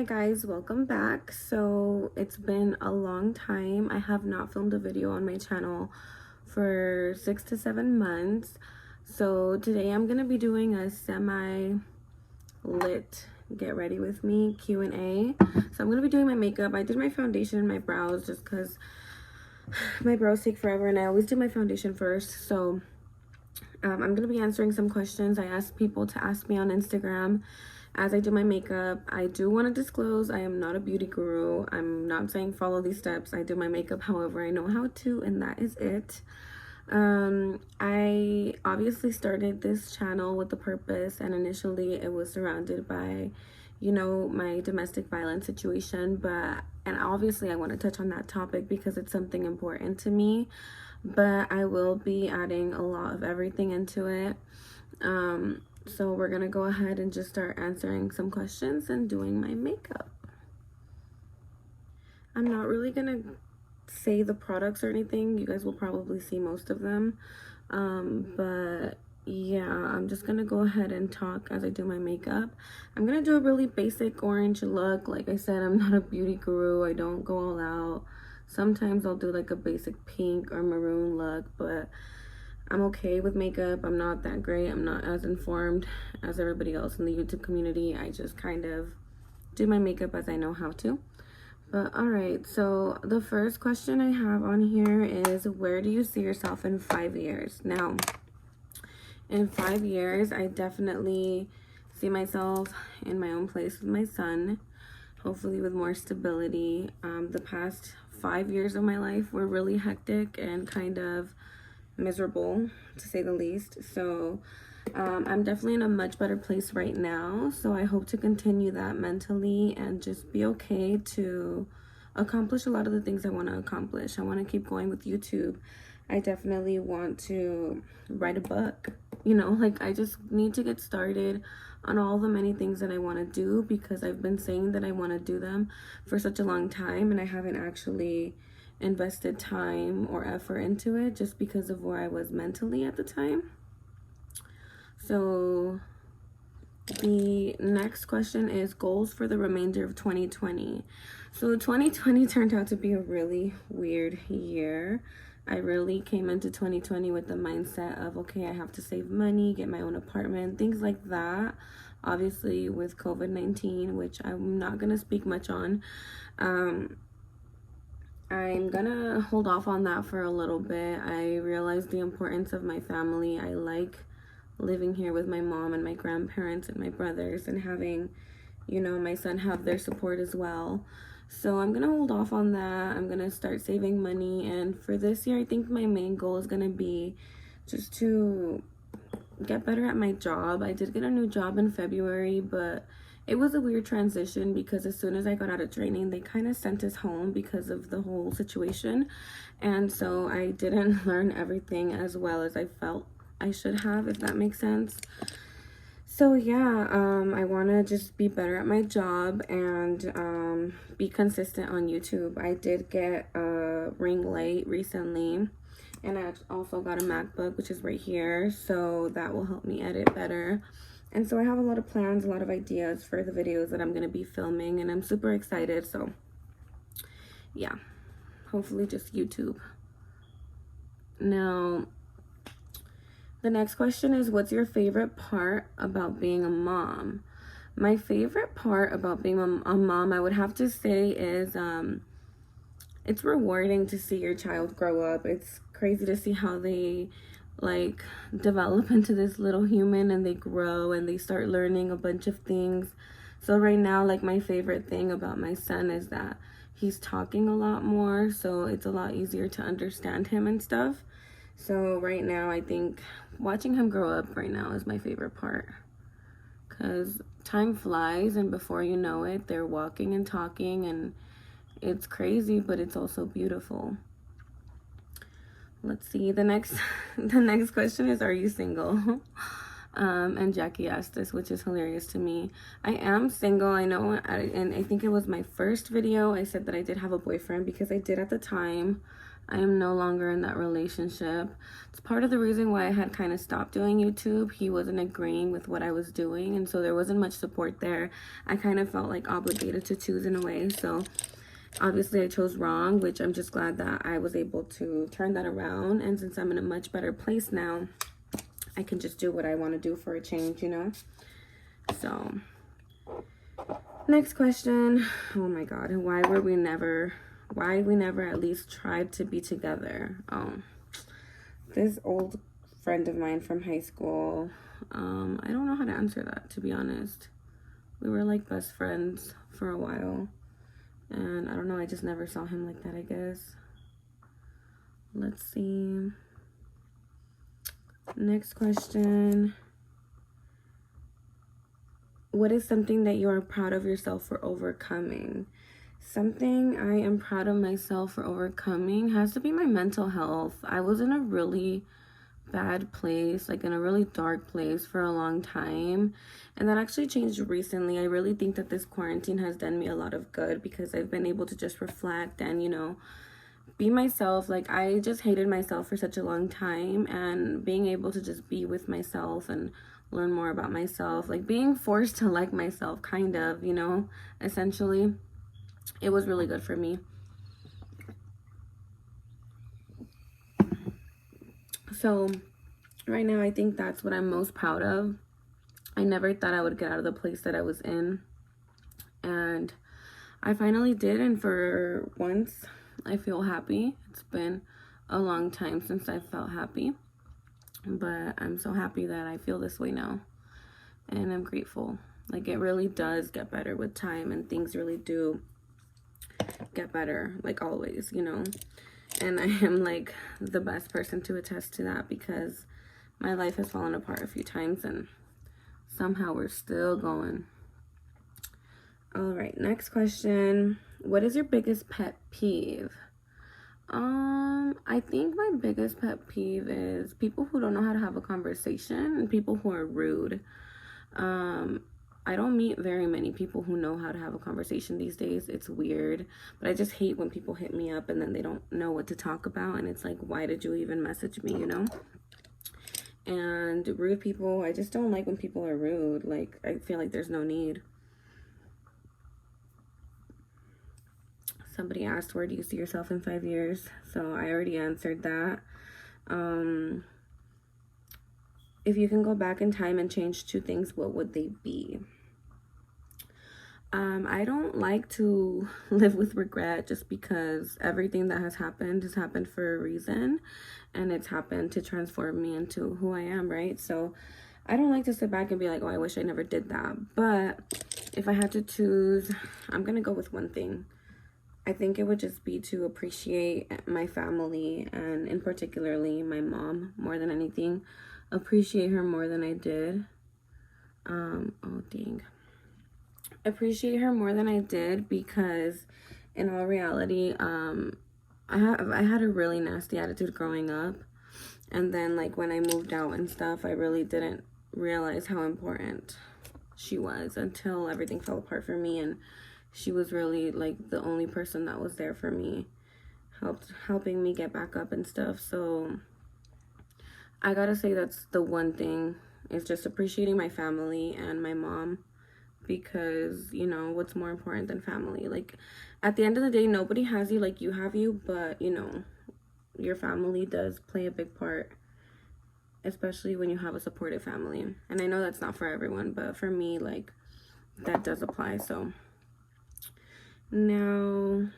Hi guys, welcome back. So it's been a long time. I have not filmed a video on my channel for 6 to 7 months. So today I'm gonna be doing a semi lit get ready with me Q&A. So I'm gonna be doing my makeup. I did my foundation and my brows just because my brows take forever and I always do my foundation first. So I'm gonna be answering some questions I asked people to ask me on Instagram as I do my makeup. I do want to disclose I am not a beauty guru. I'm not saying follow these steps. I do my makeup however I know how to, and that is it. I obviously started this channel with a purpose, and initially it was surrounded by, you know, my domestic violence situation, and obviously I want to touch on that topic because it's something important to me, but I will be adding a lot of everything into it. So we're gonna go ahead and just start answering some questions and doing my makeup. I'm not really gonna say the products or anything. You guys will probably see most of them. But yeah, I'm just gonna go ahead and talk as I do my makeup. I'm gonna do a really basic orange look. Like I said, I'm not a beauty guru. I don't go all out. Sometimes I'll do like a basic pink or maroon look, but I'm okay with makeup. I'm not that great. I'm not as informed as everybody else in the YouTube community. I just kind of do my makeup as I know how to. But all right, so the first question I have on here is, where do you see yourself in 5 years? Now, in 5 years, I definitely see myself in my own place with my son, hopefully with more stability. The past 5 years of my life were really hectic and kind of miserable, to say the least. So I'm definitely in a much better place right now, so I hope to continue that mentally and just be okay to accomplish a lot of the things I want to accomplish. I want to keep going with YouTube. I definitely want to write a book, you know, like I just need to get started on all the many things that I want to do, because I've been saying that I want to do them for such a long time and I haven't actually invested time or effort into it just because of where I was mentally at the time. So the next question is goals for the remainder of 2020. So 2020 turned out to be a really weird year. I really came into 2020 with the mindset of, okay, I have to save money, get my own apartment, things like that. Obviously with COVID-19, which I'm not going to speak much on, I'm gonna hold off on that for a little bit. I realized the importance of my family. I like living here with my mom and my grandparents and my brothers, and having, you know, my son have their support as well. So I'm gonna hold off on that. I'm gonna start saving money, and for this year I think my main goal is gonna be just to get better at my job. I did get a new job in February, but it was a weird transition because as soon as I got out of training, they kind of sent us home because of the whole situation. And so I didn't learn everything as well as I felt I should have, if that makes sense. So yeah, I want to just be better at my job and be consistent on YouTube. I did get a ring light recently, and I also got a MacBook, which is right here, so that will help me edit better. And so I have a lot of plans, a lot of ideas for the videos that I'm going to be filming, and I'm super excited. So yeah, hopefully just YouTube. Now, the next question is, what's your favorite part about being a mom? My favorite part about being a mom, I would have to say, is it's rewarding to see your child grow up. It's crazy to see how they like develop into this little human, and they grow and they start learning a bunch of things. So right now, like, my favorite thing about my son is that he's talking a lot more, so it's a lot easier to understand him and stuff. So right now I think watching him grow up right now is my favorite part, because time flies and before you know it, they're walking and talking, and it's crazy, but it's also beautiful. Let's see, the next question is, are you single? And Jackie asked this, which is hilarious to me. I am single. I know, and I think it was my first video I said that I did have a boyfriend, because I did at the time. I am no longer in that relationship. It's part of the reason why I had kind of stopped doing YouTube. He wasn't agreeing with what I was doing, and so there wasn't much support there. I kind of felt like obligated to choose in a way. So obviously I chose wrong, which I'm just glad that I was able to turn that around. And since I'm in a much better place now, I can just do what I want to do for a change, you know? So, next question. Oh my God, why we never at least tried to be together? This old friend of mine from high school, I don't know how to answer that, to be honest. We were like best friends for a while, and I don't know, I just never saw him like that, I guess. Let's see. Next question. What is something that you are proud of yourself for overcoming? Something I am proud of myself for overcoming has to be my mental health. I was in a really bad place, like in a really dark place for a long time, and that actually changed recently. I really think that this quarantine has done me a lot of good because I've been able to just reflect and, you know, be myself. Like, I just hated myself for such a long time, and being able to just be with myself and learn more about myself, like being forced to like myself, kind of, you know, essentially, it was really good for me. So right now I think that's what I'm most proud of. I never thought I would get out of the place that I was in, and I finally did, and for once I feel happy. It's been a long time since I felt happy, but I'm so happy that I feel this way now, and I'm grateful. Like, it really does get better with time, and things really do get better, like always, you know. And I am like the best person to attest to that because my life has fallen apart a few times, and somehow we're still going. All right, next question. What is your biggest pet peeve? I think my biggest pet peeve is people who don't know how to have a conversation and people who are rude. I don't meet very many people who know how to have a conversation these days. It's weird, but I just hate when people hit me up and then they don't know what to talk about, and it's like, why did you even message me, you know? And rude people, I just don't like when people are rude. Like, I feel like there's no need. Somebody asked, where do you see yourself in 5 years? So I already answered that. If you can go back in time and change 2 things, what would they be? I don't like to live with regret, just because everything that has happened for a reason, and it's happened to transform me into who I am, right? So I don't like to sit back and be like, oh, I wish I never did that. But if I had to choose, I'm gonna go with one thing. I think it would just be to appreciate my family, and in particularly my mom, more than anything. Appreciate her more than I did. Appreciate her more than I did, because in all reality, I had a really nasty attitude growing up, and then like when I moved out and stuff, I really didn't realize how important she was until everything fell apart for me, and she was really like the only person that was there for me, helping me get back up and stuff. So I gotta say that's the one thing, is just appreciating my family and my mom, because, you know, what's more important than family? Like, at the end of the day, nobody has you like you have you, but, you know, your family does play a big part, especially when you have a supportive family. And I know that's not for everyone, but for me, like, that does apply. So now,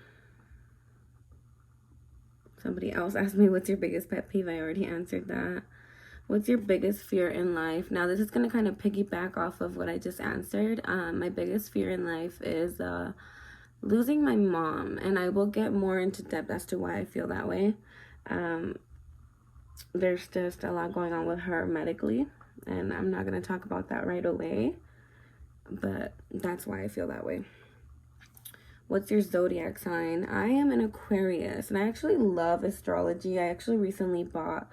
somebody else asked me, what's your biggest pet peeve? I already answered that. What's your biggest fear in life? Now, this is going to kind of piggyback off of what I just answered. My biggest fear in life is losing my mom, and I will get more into depth as to why I feel that way. There's just a lot going on with her medically, and I'm not going to talk about that right away, but that's why I feel that way. What's your zodiac sign? I am an Aquarius, and I actually love astrology. I actually recently bought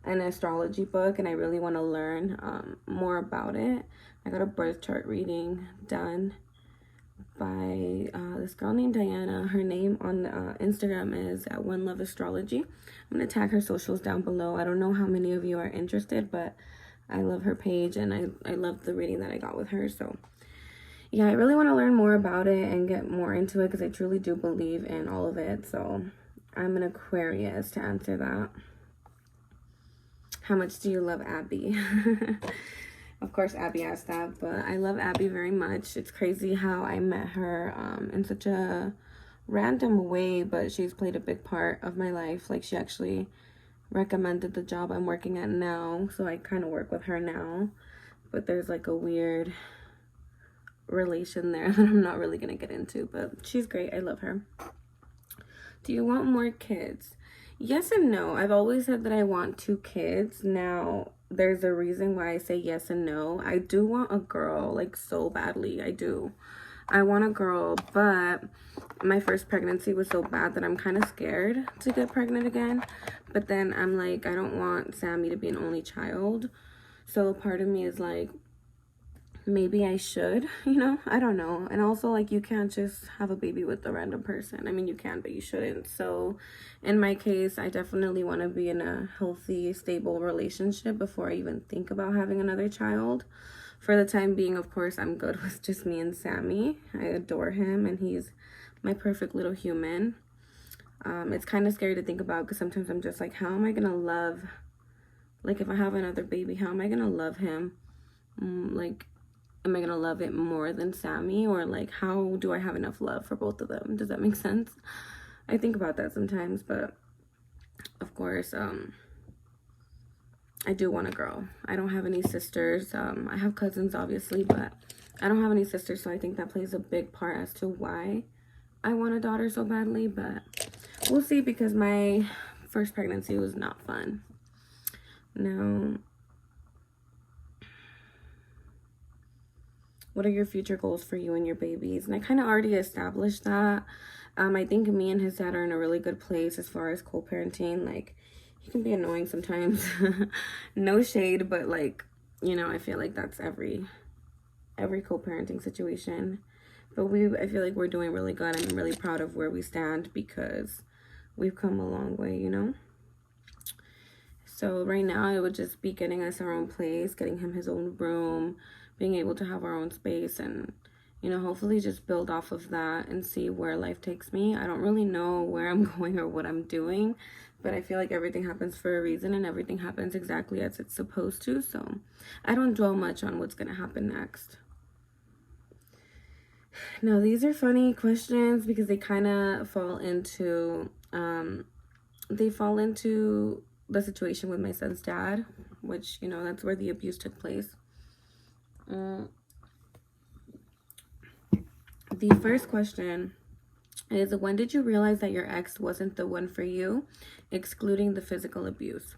an astrology book, and I really want to learn more about it. I got a birth chart reading done by this girl named Diana. Her name on Instagram is at One Love Astrology. I'm going to tag her socials down below. I don't know how many of you are interested, but I love her page, and I love the reading that I got with her. So yeah, I really want to learn more about it and get more into it because I truly do believe in all of it. So I'm an Aquarius to answer that. How much do you love Abby? Of course, Abby asked that, but I love Abby very much. It's crazy how I met her in such a random way, but she's played a big part of my life. Like, she actually recommended the job I'm working at now, so I kind of work with her now. But there's like a weird relation there that I'm not really gonna get into, but she's great. I love her. Do you want more kids? Yes and no. I've always said that I want 2 kids. Now, there's a reason why I say yes and no. I do want a girl, like, so badly. I do. I want a girl, but my first pregnancy was so bad that I'm kind of scared to get pregnant again. But then I'm like, I don't want Sammy to be an only child. So part of me is like, maybe I should, you know, I don't know. And also, like, you can't just have a baby with a random person. I mean, you can, but you shouldn't. So in my case, I definitely want to be in a healthy, stable relationship before I even think about having another child. For the time being, of course, I'm good with just me and Sammy. I adore him, and he's my perfect little human. It's kind of scary to think about because sometimes I'm just like, how am I gonna love, like, if I have another baby, how am I gonna love him? Like, am I gonna love it more than Sammy? Or like, how do I have enough love for both of them? Does that make sense? I think about that sometimes, but of course, I do want a girl. I don't have any sisters. I have cousins, obviously, but I don't have any sisters, so I think that plays a big part as to why I want a daughter so badly. But we'll see, because my first pregnancy was not fun. Now, what are your future goals for you and your babies? And I kind of already established that. I think me and his dad are in a really good place as far as co-parenting. Like, he can be annoying sometimes. No shade, but like, you know, I feel like that's every co-parenting situation. But I feel like we're doing really good. I'm really proud of where we stand because we've come a long way, you know? So right now, it would just be getting us our own place, getting him his own room, being able to have our own space, and, you know, hopefully just build off of that and see where life takes me. I don't really know where I'm going or what I'm doing, but I feel like everything happens for a reason and everything happens exactly as it's supposed to. So I don't dwell much on what's going to happen next. Now, these are funny questions because they kind of fall into, the situation with my son's dad, which, you know, that's where the abuse took place. The first question is, when did you realize that your ex wasn't the one for you, excluding the physical abuse?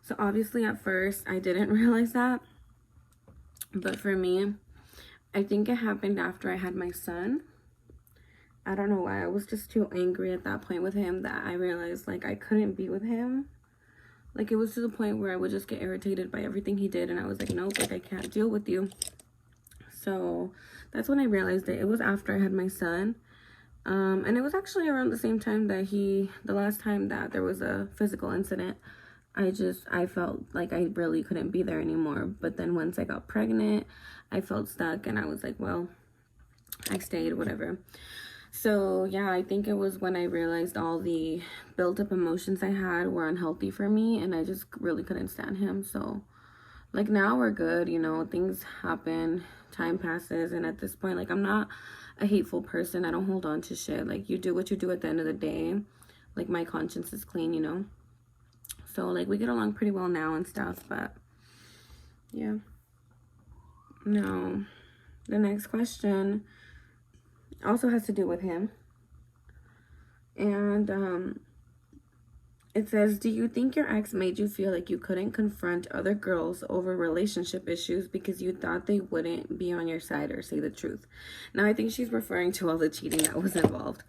So obviously at first I didn't realize that, but for me, I think it happened after I had my son. I don't know why. I was just too angry at that point with him that I realized, like, I couldn't be with him. Like, it was to the point where I would just get irritated by everything he did, and I was like, nope, like, I can't deal with you. So that's when I realized it. It was after I had my son. And it was actually around the same time that the last time that there was a physical incident, I felt like I really couldn't be there anymore. But then once I got pregnant, I felt stuck, and I was like, well, I stayed, whatever. So yeah, I think it was when I realized all the built up emotions I had were unhealthy for me, and I just really couldn't stand him. So like, now we're good, you know, things happen, time passes, and at this point, like, I'm not a hateful person. I don't hold on to shit. Like, you do what you do at the end of the day. Like, my conscience is clean, you know? So, like, we get along pretty well now and stuff, but yeah. Now, the next question also has to do with him. And it says, do you think your ex made you feel like you couldn't confront other girls over relationship issues because you thought they wouldn't be on your side or say the truth? Now, I think she's referring to all the cheating that was involved.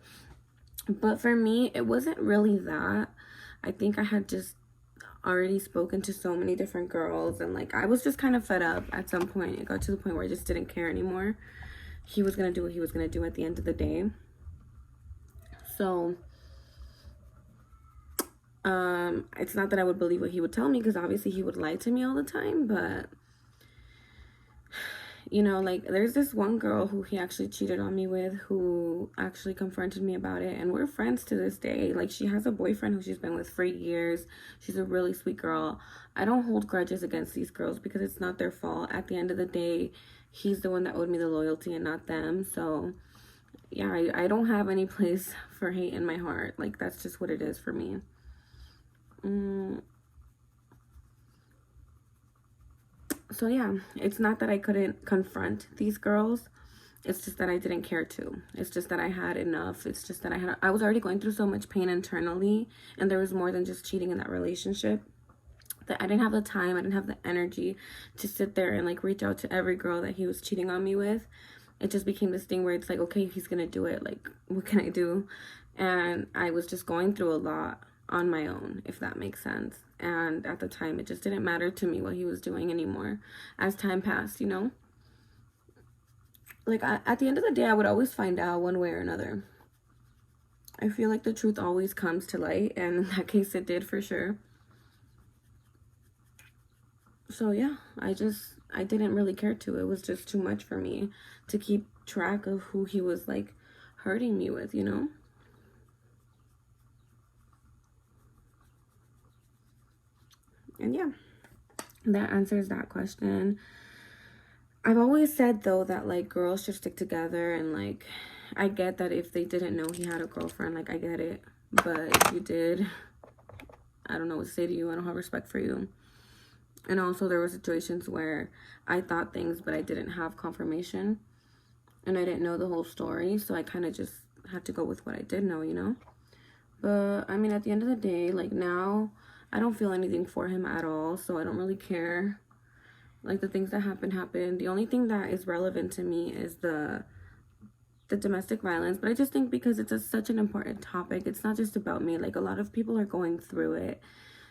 But for me, it wasn't really that. I think I had just already spoken to so many different girls, and like, I was just kind of fed up at some point. It got to the point where I just didn't care anymore. he was going to do what he was going to do at the end of the day. So it's not that I would believe what he would tell me, because obviously he would lie to me all the time, but you know, like, there's this one girl who he actually cheated on me with, who actually confronted me about it, and we're friends to this day. Like, she has a boyfriend who she's been with for years. She's a really sweet girl. I don't hold grudges against these girls because it's not their fault. At the end of the day, he's the one that owed me the loyalty and not them. So yeah, I don't have any place for hate in my heart. Like, that's just what it is for me. So yeah, it's not that I couldn't confront these girls. It's just that I didn't care to. It's just that I had enough. It's just that I was already going through so much pain internally, and there was more than just cheating in that relationship, that I didn't have the time, I didn't have the energy to sit there and like reach out to every girl that he was cheating on me with. It just became this thing where it's like, okay, he's gonna do it, like, what can I do? And I was just going through a lot on my own, if that makes sense. And at the time, it just didn't matter to me what he was doing anymore as time passed, you know? Like, at the end of the day, I would always find out one way or another. I feel like the truth always comes to light, and in that case, it did for sure. So yeah, I didn't really care to. It was just too much for me to keep track of who he was, like, hurting me with, you know? And yeah, that answers that question. I've always said, though, that, like, girls should stick together, and, like, I get that if they didn't know he had a girlfriend, like, I get it. But if you did, I don't know what to say to you. I don't have respect for you. And also, there were situations where I thought things, but I didn't have confirmation, and I didn't know the whole story, so I kind of just had to go with what I did know, you know? But, I mean, at the end of the day, like, now, I don't feel anything for him at all, so I don't really care. Like, the things that happened. The only thing that is relevant to me is the domestic violence. But I just think because it's such an important topic, it's not just about me. Like, a lot of people are going through it.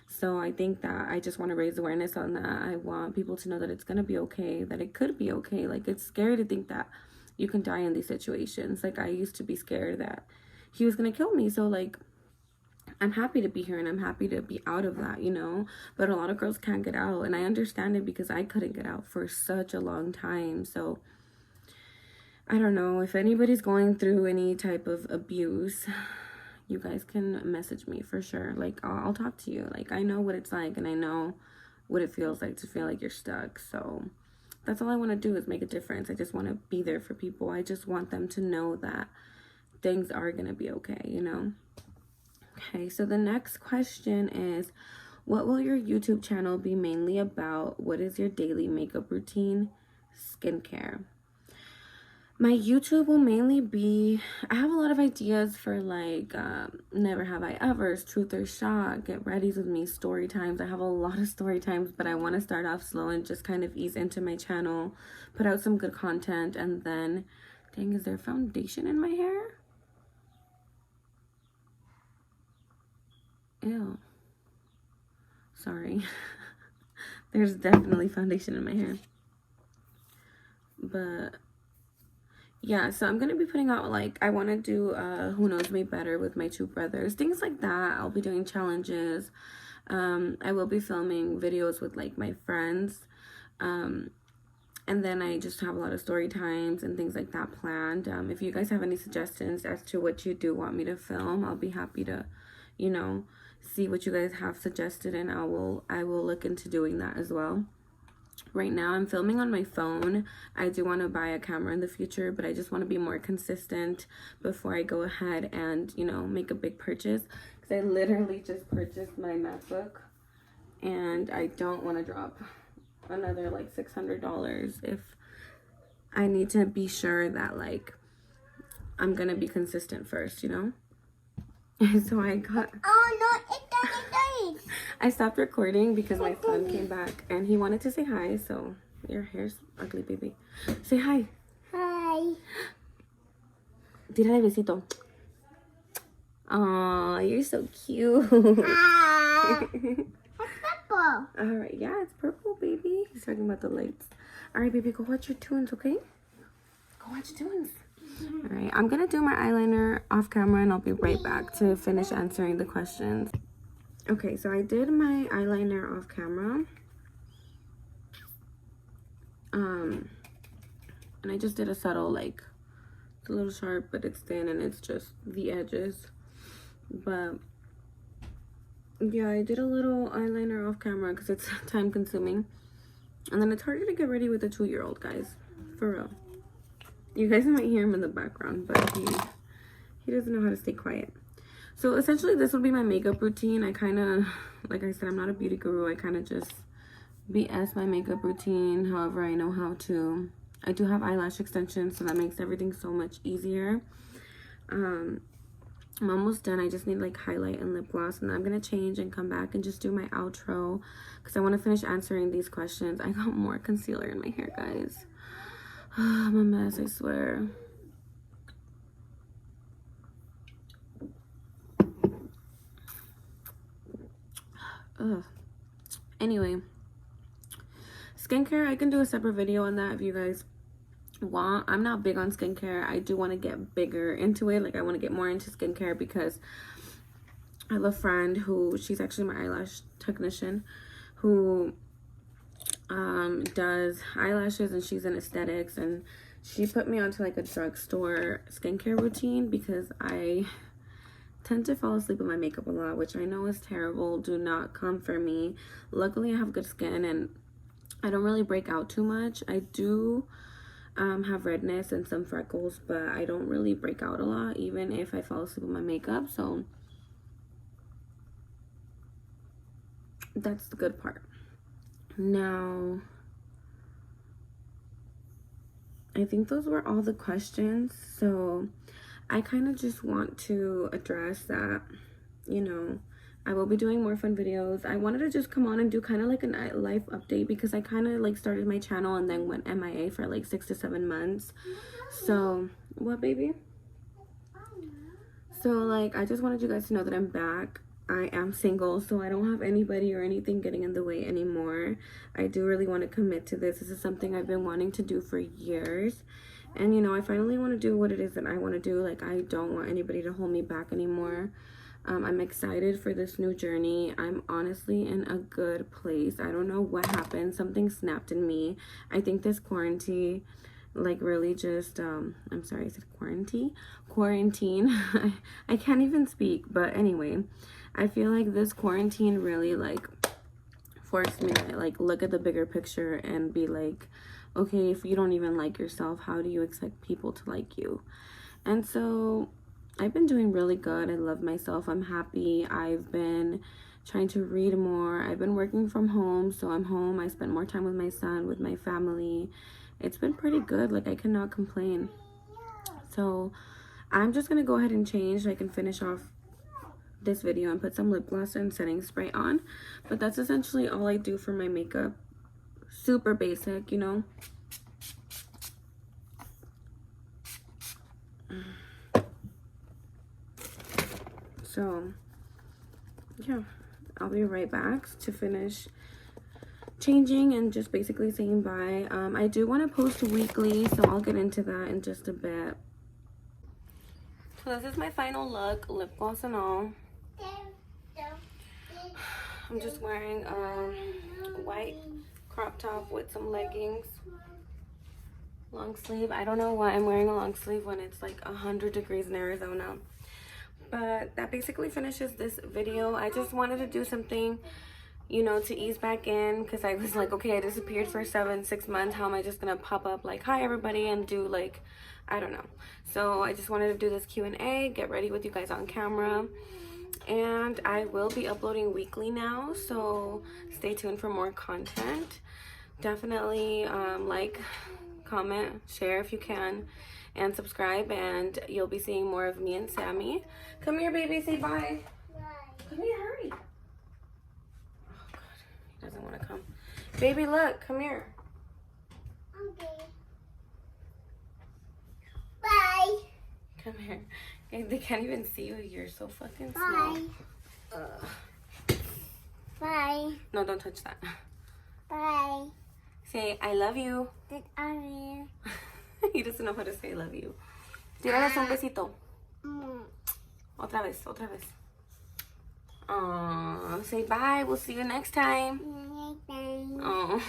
So I think that I just want to raise awareness on that. I want people to know that it's going to be okay, that it could be okay. Like, it's scary to think that you can die in these situations. Like, I used to be scared that he was going to kill me. So, like, I'm happy to be here, and I'm happy to be out of that, you know? But a lot of girls can't get out, and I understand it because I couldn't get out for such a long time. So I don't know, if anybody's going through any type of abuse, you guys can message me for sure. Like, I'll talk to you. Like, I know what it's like, and I know what it feels like to feel like you're stuck. So that's all I want to do, is make a difference. I just want to be there for people. I just want them to know that things are going to be okay, you know? Okay, so the next question is, what will your YouTube channel be mainly about? What is your daily makeup routine? Skincare. My YouTube will mainly be, I have a lot of ideas for, like, Never Have I Ever's, Truth or Shot, Get Readies with Me, story times. I have a lot of story times, but I want to start off slow and just kind of ease into my channel, put out some good content, and then, dang, is there foundation in my hair? Ew. Sorry. There's definitely foundation in my hair. But yeah, so I'm gonna be putting out, like, I want to do Who Knows Me Better with my two brothers, things like that. I'll be doing challenges. I will be filming videos with, like, my friends, and then I just have a lot of story times and things like that planned. If you guys have any suggestions as to what you do want me to film, I'll be happy to, you know, see what you guys have suggested, and I will look into doing that as well. Right now I'm filming on my phone. I do want to buy a camera in the future, but I just want to be more consistent before I go ahead and, you know, make a big purchase, because I literally just purchased my MacBook, and I don't want to drop another, like, $600 if I need to be sure that, like, I'm gonna be consistent first, you know? So I got... Oh, no, I stopped recording because my son came back and he wanted to say hi. So, your hair's ugly, baby. Say hi. Hi. Tírale besito. Aw, you're so cute. It's purple. Alright, yeah, it's purple, baby. He's talking about the lights. Alright, baby, go watch your tunes, okay? Go watch Tunes. All right, I'm gonna do my eyeliner off camera and I'll be right back to finish answering the questions. Okay, so I did my eyeliner off camera. And I just did a subtle, like, it's a little sharp, but it's thin and it's just the edges. But yeah, I did a little eyeliner off camera because it's time consuming. And then it's harder to get ready with a 2-year-old, guys. For real. You guys might hear him in the background, but he doesn't know how to stay quiet. So essentially this would be my makeup routine. I kind of, like I said, I'm not a beauty guru. I kind of just BS my makeup routine however I know how to. I do have eyelash extensions, so that makes everything so much easier. I'm almost done. I just need like highlight and lip gloss, and then I'm gonna change and come back and just do my outro because I want to finish answering these questions. I got more concealer in my hair, guys. I'm a mess, I swear. Ugh. Anyway, skincare, I can do a separate video on that if you guys want. I'm not big on skincare. I do want to get bigger into it. Like, I want to get more into skincare because I have a friend who, she's actually my eyelash technician, who does eyelashes, and she's in aesthetics, and she put me onto like a drugstore skincare routine because I tend to fall asleep with my makeup a lot, which I know is terrible. Do not come for me. Luckily I have good skin and I don't really break out too much. I do have redness and some freckles, but I don't really break out a lot even if I fall asleep with my makeup. So that's the good part. Now, I think those were all the questions. So I kind of just want to address that, you know, I will be doing more fun videos. I wanted to just come on and do kind of like a life update because I kind of like started my channel and then went MIA for like 6 to 7 months. So, what, baby? So, like, I just wanted you guys to know that I'm back. I am single, so I don't have anybody or anything getting in the way anymore. I do really want to commit to this. This is something I've been wanting to do for years. And, you know, I finally want to do what it is that I want to do. Like, I don't want anybody to hold me back anymore. I'm excited for this new journey. I'm honestly in a good place. I don't know what happened. Something snapped in me. I think this quarantine, like, really just, I'm sorry, I said quarantine? Quarantine. I can't even speak. But anyway, I feel like this quarantine really, like, forced me to, like, look at the bigger picture and be like, okay, if you don't even like yourself, how do you expect people to like you? And so I've been doing really good. I love myself. I'm happy. I've been trying to read more. I've been working from home, so I'm home. I spend more time with my son, with my family. It's been pretty good. Like, I cannot complain. So I'm just gonna go ahead and change so I can finish off this video and put some lip gloss and setting spray on. But that's essentially all I do for my makeup. Super basic, you know. So yeah, I'll be right back to finish changing and just basically saying bye. I do want to post weekly, so I'll get into that in just a bit. So this is my final look, lip gloss and all. I'm just wearing a white crop top with some leggings, long sleeve. I don't know why I'm wearing a long sleeve when it's like 100 degrees in Arizona. But that basically finishes this video. I just wanted to do something, you know, to ease back in, because I was like, okay, I disappeared for 6 months. How am I just gonna pop up like, hi everybody, and do like, I don't know. So I just wanted to do this Q&A, get ready with you guys on camera. And I will be uploading weekly now, so stay tuned for more content. Definitely like, comment, share if you can, and subscribe, and you'll be seeing more of me and Sammy. Come here, baby, say bye. Bye. Come here, hurry. Oh god, he doesn't want to come. Baby, look, come here. Okay. Bye. Come here. They can't even see you. You're so fucking small. Bye. Bye. No, don't touch that. Bye. Say, I love you. I love you. He doesn't know how to say I love you. Tíranos un besito. Otra vez, otra vez. Say bye. We'll see you next time. Oh.